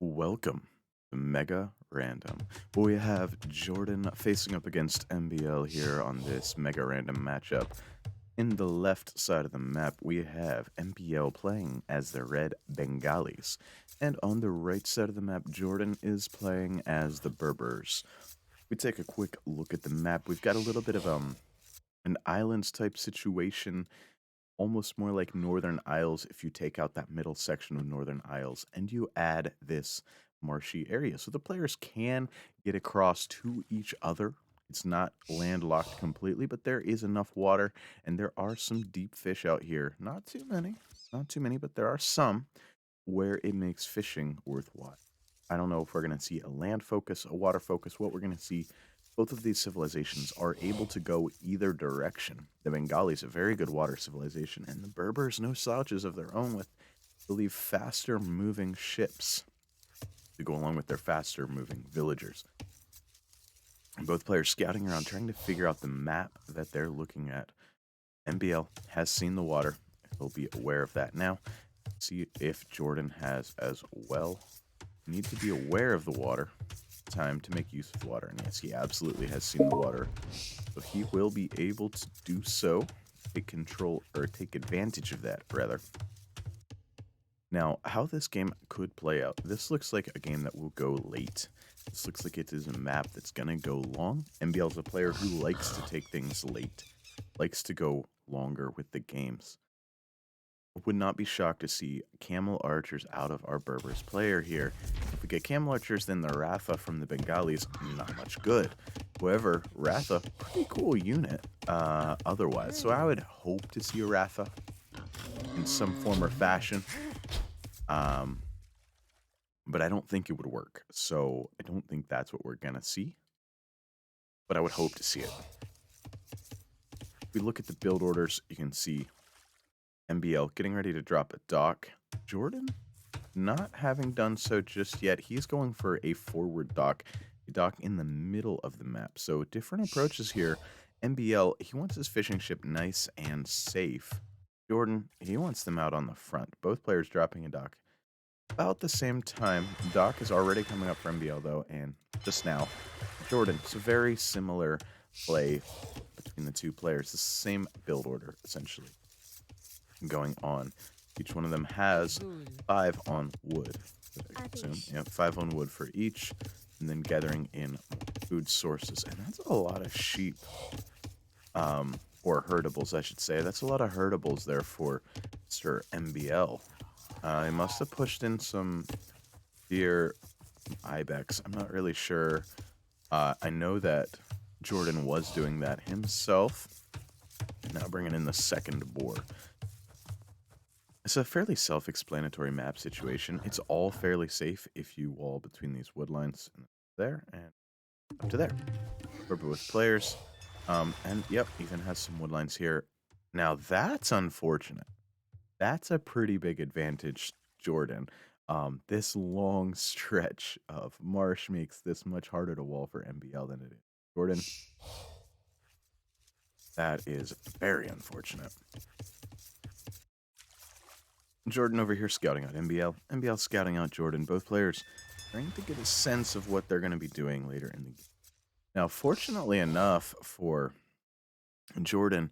Welcome to Mega Random. We have Jordan facing up against MBL here on this Mega Random matchup. In the left side of the map, we have MBL playing as the red Bengalis. And on the right side of the map, Jordan is playing as the Berbers. We take a quick look at the map. We've got a little bit of an islands type situation, almost more like Northern Isles if you take out that middle section of Northern Isles and you add this marshy area. So the players can get across to each other. It's not landlocked completely, but there is enough water and there are some deep fish out here. Not too many, but there are some where it makes fishing worthwhile. I don't know if we're going to see a land focus, a water focus, what we're going to see. Both of these civilizations are able to go either direction. The Bengalis, a very good water civilization, and the Berbers, no slouches of their own with, I believe, faster moving ships to go along with their faster moving villagers. And both players scouting around, trying to figure out the map that they're looking at. MBL has seen the water. He'll be aware of that now. See if Jordan has as well. You need to be aware of the water. Time to make use of water, and yes, he absolutely has seen the water, so he will be able to do so, take control, or take advantage of that, rather. Now, how this game could play out, this looks like a game that will go late. This looks like it is a map that's gonna go long. MBL is a player who likes to take things late, likes to go longer with the games. Would not be shocked to see camel archers out of our Berbers player here. If we get camel archers, then the Ratha from the Bengalis, not much good. However, Ratha, pretty cool unit otherwise. So I would hope to see a Ratha in some form or fashion. But I don't think it would work. So I don't think that's what we're going to see. But I would hope to see it. If we look at the build orders, you can see MBL getting ready to drop a dock. Jordan, not having done so just yet, he's going for a forward dock, a dock in the middle of the map. So different approaches here. MBL, he wants his fishing ship nice and safe. Jordan, he wants them out on the front. Both players dropping a dock about the same time. Dock is already coming up for MBL though, and just now, Jordan. It's a very similar play between the two players. The same build order, essentially, going on. Each one of them has 5 on wood. I assume. Yeah, 5 on wood for each, and then gathering in food sources. And that's a lot of sheep. Or herdables, I should say. That's a lot of herdables there for Mr. MBL. He must have pushed in some deer, ibex. I'm not really sure. I know that Jordan was doing that himself. Now bringing in the second boar. It's a fairly self-explanatory map situation. It's all fairly safe if you wall between these wood lines there and up to there. Berber with players. And yep, even has some wood lines here. Now that's unfortunate. That's a pretty big advantage, Jordan. This long stretch of marsh makes this much harder to wall for MBL than it is. Jordan, that is very unfortunate. Jordan over here scouting out MBL. MBL scouting out Jordan. Both players trying to get a sense of what they're going to be doing later in the game. Now, fortunately enough for Jordan,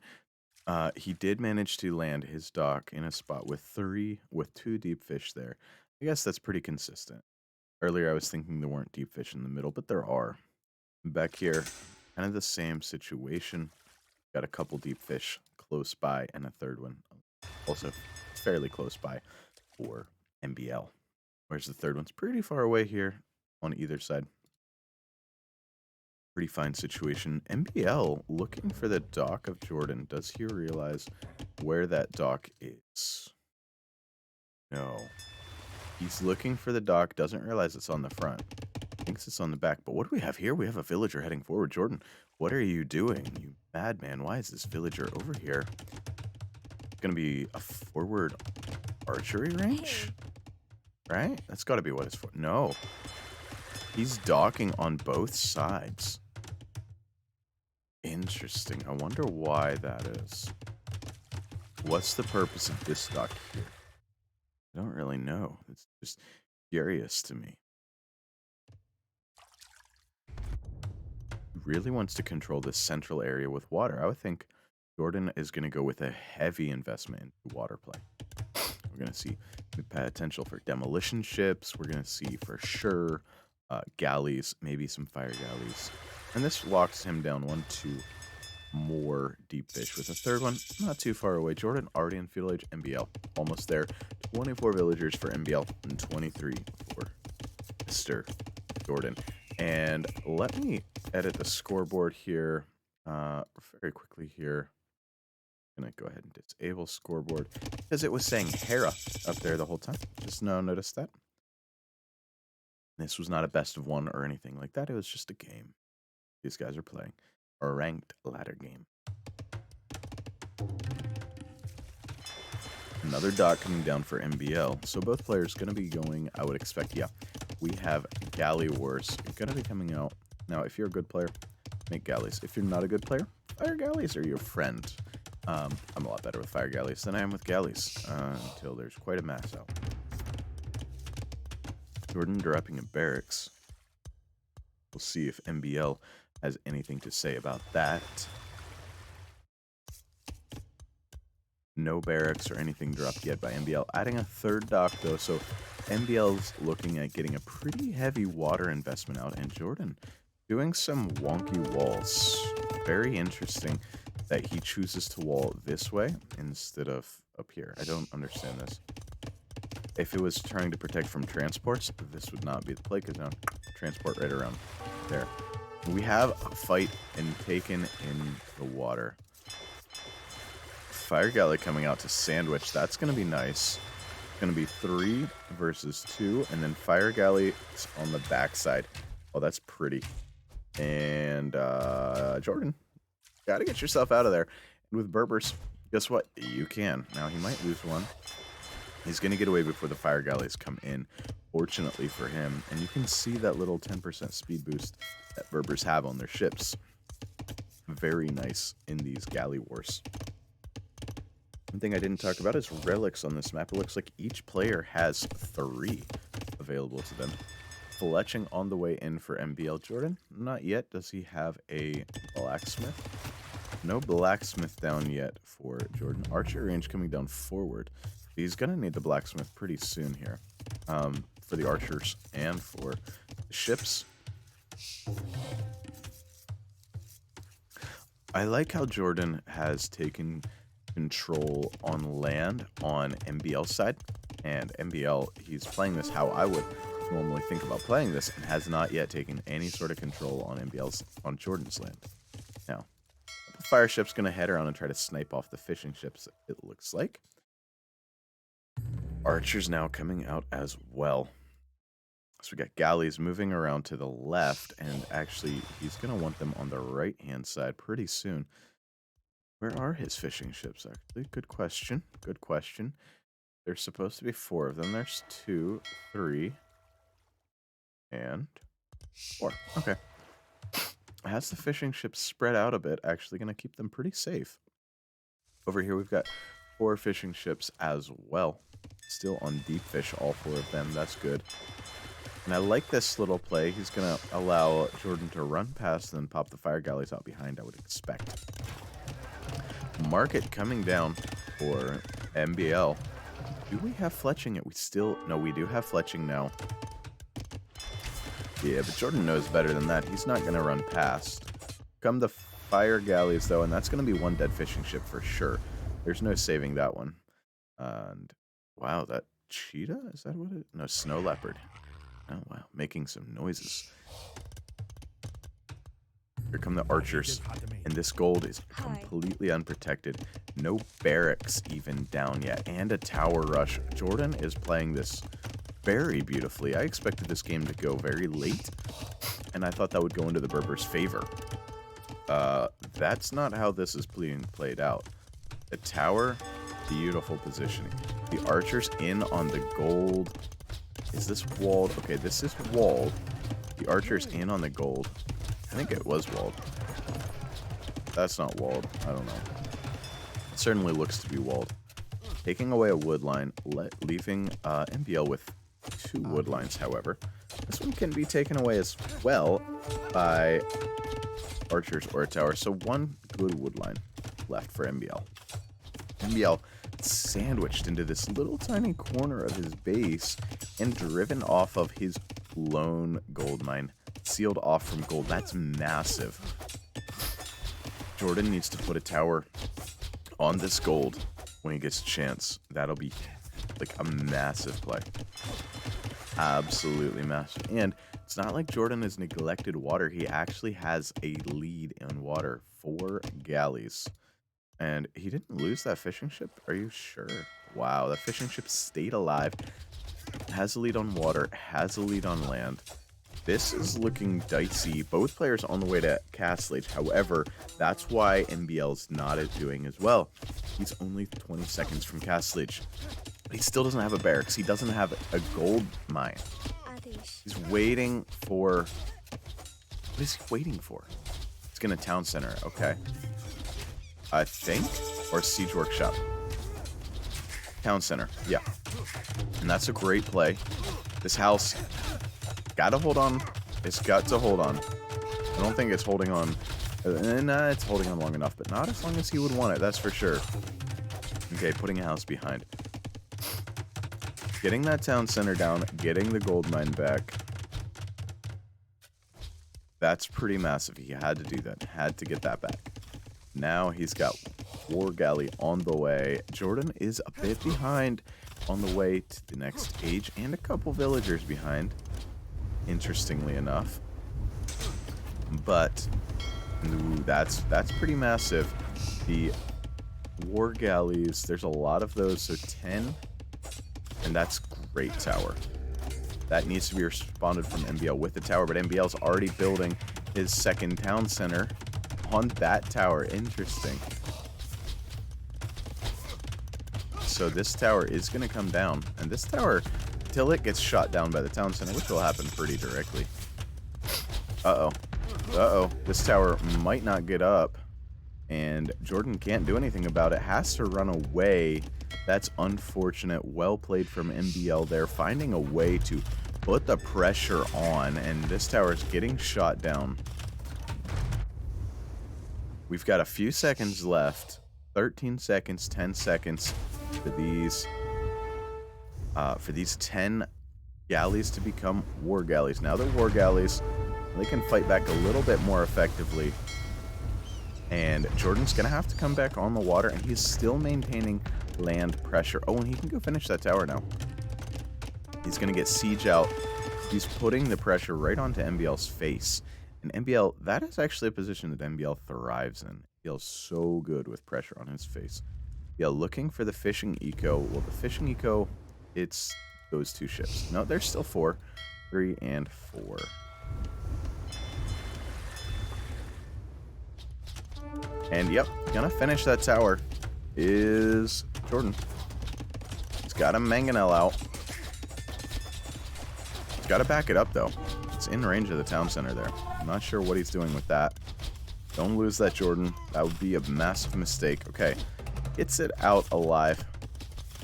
he did manage to land his dock in a spot with 2 deep fish there. I guess that's pretty consistent. Earlier, I was thinking there weren't deep fish in the middle, but there are. Back here, kind of the same situation. Got a couple deep fish close by and a third one also fairly close by for MBL. Whereas the third one's pretty far away here on either side. Pretty fine situation. MBL looking for the dock of Jordan. Does he realize where that dock is? No. He's looking for the dock, doesn't realize it's on the front. Thinks it's on the back. But what do we have here? We have a villager heading forward. Jordan, what are you doing, you madman? Why is this villager over here? Gonna be a forward archery range, right? That's got to be what it's for. No, he's docking on both sides. Interesting. I wonder why that is. What's the purpose of this dock here? I don't really know. It's just curious to me. really wants to control this central area with water. I would think Jordan is going to go with a heavy investment into water play. We're going to see the potential for demolition ships. We're going to see for sure galleys, maybe some fire galleys. And this locks him down 1-2 more deep fish with a third one not too far away. Jordan already in Feudal Age MBL, almost there. 24 villagers for MBL and 23 for Mr. Jordan. And let me edit the scoreboard here very quickly here. I'm gonna go ahead and disable scoreboard because it was saying Hera up there the whole time. Just now notice that. This was not a best of one or anything like that. It was just a game these guys are playing. A ranked ladder game. Another dot coming down for MBL. So both players going to be going, I would expect, yeah. We have Galley Wars going to be coming out. Now, if you're a good player, make galleys. If you're not a good player, fire galleys are your friend. I'm a lot better with fire galleys than I am with galleys until there's quite a mass out. Jordan dropping a barracks. We'll see if MBL has anything to say about that. No barracks or anything dropped yet by MBL. Adding a third dock though, so MBL's looking at getting a pretty heavy water investment out, and Jordan doing some wonky walls. Very interesting that he chooses to wall this way instead of up here. I don't understand this. If it was trying to protect from transports, this would not be the play, because now transport right around there. We have a fight and taken in the water. Fire Galley coming out to sandwich. That's going to be nice. It's going to be 3 versus 2. And then Fire Galley on the backside. Oh, that's pretty. And Jordan, got to get yourself out of there. And with Berbers, guess what? You can. Now, he might lose one. He's going to get away before the Fire Galleys come in, fortunately for him. And you can see that little 10% speed boost that Berbers have on their ships. Very nice in these galley wars. One thing I didn't talk about is relics on this map. It looks like each player has 3 available to them. Fletching on the way in for MBL. Jordan, not yet. Does he have a blacksmith? No blacksmith down yet for Jordan. Archer range coming down forward. He's going to need the blacksmith pretty soon here for the archers and for the ships. I like how Jordan has taken control on land on MBL's side, and MBL, he's playing this how I would normally think about playing this, and has not yet taken any sort of control on Jordan's land. Now, the fire ship's going to head around and try to snipe off the fishing ships, it looks like. Archers now coming out as well. So we got galleys moving around to the left, and actually he's going to want them on the right-hand side pretty soon. Where are his fishing ships, actually? Good question. Good question. There's supposed to be 4 of them. There's 2, 3, and 4. Okay. As the fishing ships spread out a bit, actually going to keep them pretty safe. Over here we've got 4 fishing ships as well. Still on deep fish, all 4 of them. That's good. And I like this little play. He's going to allow Jordan to run past and then pop the fire galleys out behind, I would expect. Market coming down for MBL. Do we have fletching? No, we do have fletching now. Yeah, but Jordan knows better than that. He's not going to run past. Come the fire galleys, though, and that's going to be 1 dead fishing ship for sure. There's no saving that one. And, wow, that cheetah? Is that what it is? No, snow leopard. Oh, wow, making some noises. Here come the archers, and this gold is completely unprotected. No barracks even down yet, and a tower rush. Jordan is playing this very beautifully. I expected this game to go very late, and I thought that would go into the Berbers' favor. That's not how this is being played out. The tower, beautiful positioning. The archers in on the gold. Is this walled? Okay, this is walled. The archers in on the gold. I think it was walled. That's not walled. I don't know. It certainly looks to be walled. Taking away a wood line, leaving MBL with 2 wood lines, however. This one can be taken away as well by archers or a tower. So one good wood line left for MBL. MBL sandwiched into this little tiny corner of his base and driven off of his lone gold mine. Sealed off from gold. That's massive. Jordan needs to put a tower on this gold when he gets a chance. That'll be like a massive play. Absolutely massive. And it's not like Jordan has neglected water. He actually has a lead in water. 4 galleys. And he didn't lose that fishing ship? Are you sure? Wow, that fishing ship stayed alive. Has a lead on water, has a lead on land. This is looking dicey. Both players on the way to Castle Age. However, that's why MBL's not doing as well. He's only 20 seconds from Castle Age. But he still doesn't have a barracks. He doesn't have a gold mine. He's waiting for... What is he waiting for? He's going to town center. Okay. I think, or siege workshop. Town center, yeah. And that's a great play. This house, gotta hold on. It's got to hold on. I don't think it's holding on. Nah, it's holding on long enough, but not as long as he would want it, that's for sure. Okay, putting a house behind. Getting that town center down, getting the gold mine back. That's pretty massive. He had to do that, had to get that back. Now he's got War Galley on the way. Jordan is a bit behind on the way to the next age and a couple villagers behind, interestingly enough. But ooh, that's pretty massive. The War Galleys, there's a lot of those, so 10, and that's great tower. That needs to be responded from MBL with the tower, but MBL's already building his second town center on that tower. Interesting. So this tower is going to come down, and this tower, till it gets shot down by the town center, which will happen pretty directly. This tower might not get up, and Jordan can't do anything about it. Has to run away. That's unfortunate. Well played from MBL there, finding a way to put the pressure on, and this tower is getting shot down. We've got a few seconds left. 13 seconds, 10 seconds for these 10 galleys to become war galleys. Now they're war galleys. They can fight back a little bit more effectively. And Jordan's going to have to come back on the water, and he's still maintaining land pressure. Oh, and he can go finish that tower now. He's going to get siege out. He's putting the pressure right onto MBL's face. And MBL, that is actually a position that MBL thrives in. Feels so good with pressure on his face. Yeah, looking for the fishing eco. Well, the fishing eco, it's those 2 ships. No, there's still 4. 3 and 4. And yep, gonna finish that tower is Jordan. He's got a mangonel out. He's got to back it up though. It's in range of the town center there. I'm not sure what he's doing with that. Don't lose that, Jordan. That would be a massive mistake. Okay, gets it out alive.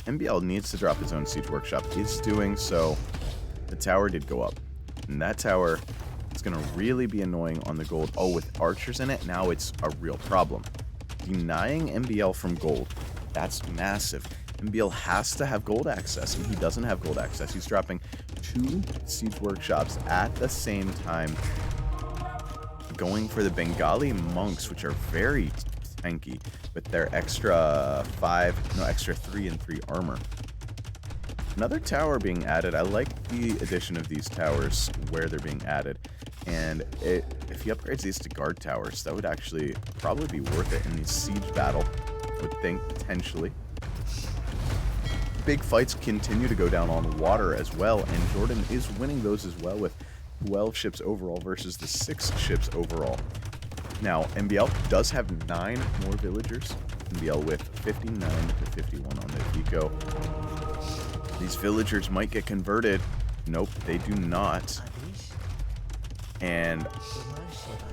MBL needs to drop his own siege workshop. He's doing so. The tower did go up, and that tower is going to really be annoying on the gold. Oh, with archers in it, now it's a real problem. Denying MBL from gold, that's massive. MBL has to have gold access, and he doesn't have gold access. He's dropping 2 siege workshops at the same time, going for the Bengali monks, which are very tanky with their extra 3 and 3 armor. Another tower being added. I like the addition of these towers where they're being added, and if he upgrades these to guard towers, that would actually probably be worth it in the siege battle, I would think, potentially. Big fights continue to go down on water as well, and Jordan is winning those as well with 12 ships overall versus the 6 ships overall. Now, MBL does have 9 more villagers. MBL with 59 to 51 on the eco. These villagers might get converted. Nope, they do not. And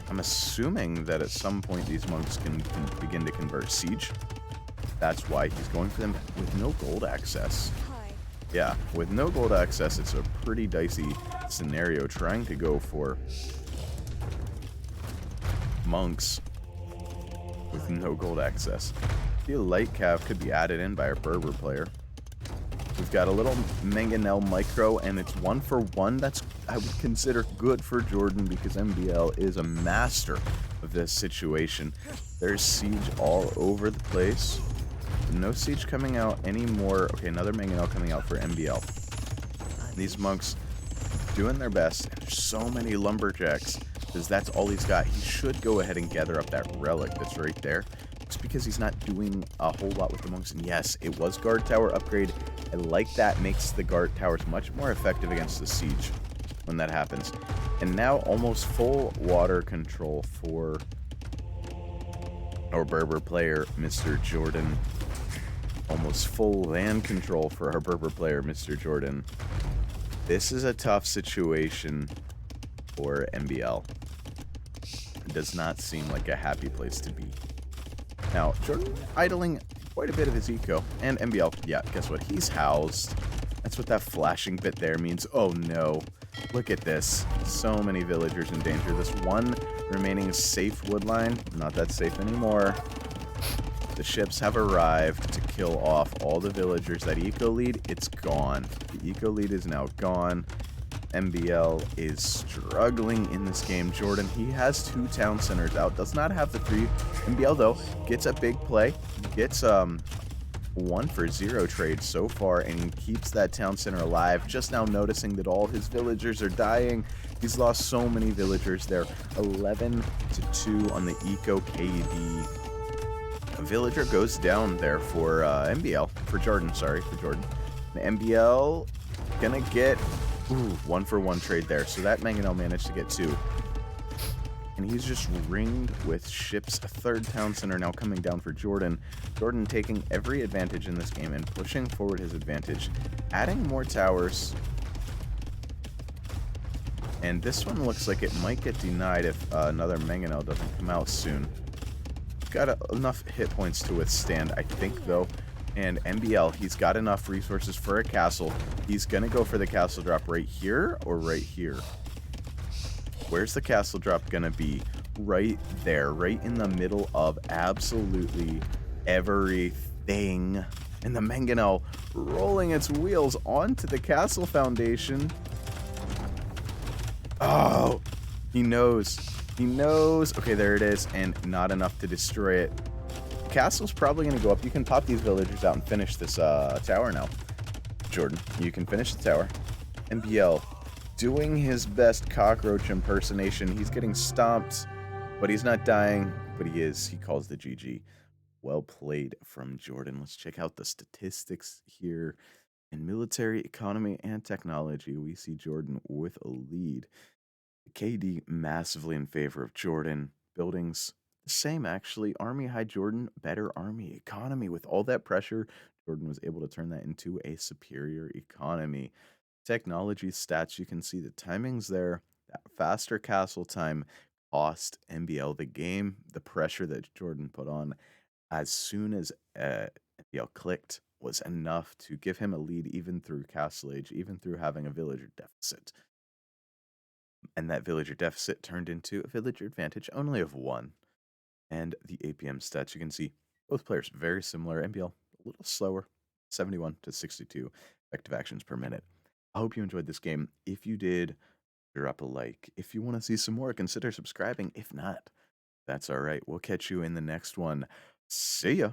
I'm assuming that at some point these monks can begin to convert siege. That's why he's going for them with no gold access. Yeah, with no gold access, it's a pretty dicey scenario trying to go for monks with no gold access. The light cav could be added in by a Berber player. We've got a little Mangonel micro, and it's 1-for-1. That's, I would consider, good for Jordan because MBL is a master of this situation. There's siege all over the place. No siege coming out anymore. Okay, another Mangonel coming out for MBL. These monks doing their best. And there's so many lumberjacks because that's all he's got. He should go ahead and gather up that relic that's right there. It's because he's not doing a whole lot with the monks. And yes, it was guard tower upgrade. I like that. Makes the guard towers much more effective against the siege when that happens. And now almost full water control for our Berber player, Mr. Jordan. Almost full land control for our Berber player, Mr. Jordan. This is a tough situation for MBL. It does not seem like a happy place to be. Now, Jordan idling quite a bit of his eco. And MBL, yeah, guess what? He's housed. That's what that flashing bit there means. Oh no. Look at this. So many villagers in danger. This one remaining safe wood line, not that safe anymore. The ships have arrived to kill off all the villagers. That eco lead, it's gone. The eco lead is now gone. MBL is struggling in this game. Jordan, he has 2 town centers out. Does not have the 3. MBL, though, gets a big play. Gets 1-for-0 trade so far, and he keeps that town center alive. Just now noticing that all his villagers are dying. He's lost so many villagers there. 11-2 on the eco KD. A villager goes down there for MBL. For Jordan, sorry, for Jordan. The MBL gonna get 1-for-1 trade there. So that Mangonel managed to get 2. And he's just ringed with ships. A 3rd town center now coming down for Jordan. Jordan taking every advantage in this game and pushing forward his advantage. Adding more towers. And this one looks like it might get denied if another Mangonel doesn't come out soon. Got enough hit points to withstand, I think, though. And MBL, he's got enough resources for a castle. He's gonna go for the castle drop right here or right here. Where's the castle drop gonna be? Right there, right in the middle of absolutely everything. And the Mangonel rolling its wheels onto the castle foundation. Oh, he knows. He knows. Okay, there it is, and not enough to destroy it. Castle's probably going to go up. You can pop these villagers out and finish this tower now. Jordan, you can finish the tower. MBL doing his best cockroach impersonation. He's getting stomped, but he's not dying, but he is. He calls the GG. Well played from Jordan. Let's check out the statistics here. In military, economy, and technology, we see Jordan with a lead. KD massively in favor of Jordan. Buildings, the same actually. Army high Jordan, better army. Economy, with all that pressure, Jordan was able to turn that into a superior economy. Technology stats, you can see the timings there. That faster castle time cost MBL the game. The pressure that Jordan put on as soon as MBL clicked was enough to give him a lead even through Castle Age, even through having a villager deficit. And that villager deficit turned into a villager advantage only of 1. And the APM stats, you can see both players very similar. MBL a little slower, 71 to 62 effective actions per minute. I hope you enjoyed this game. If you did, drop a like. If you want to see some more, consider subscribing. If not, that's all right. We'll catch you in the next one. See ya.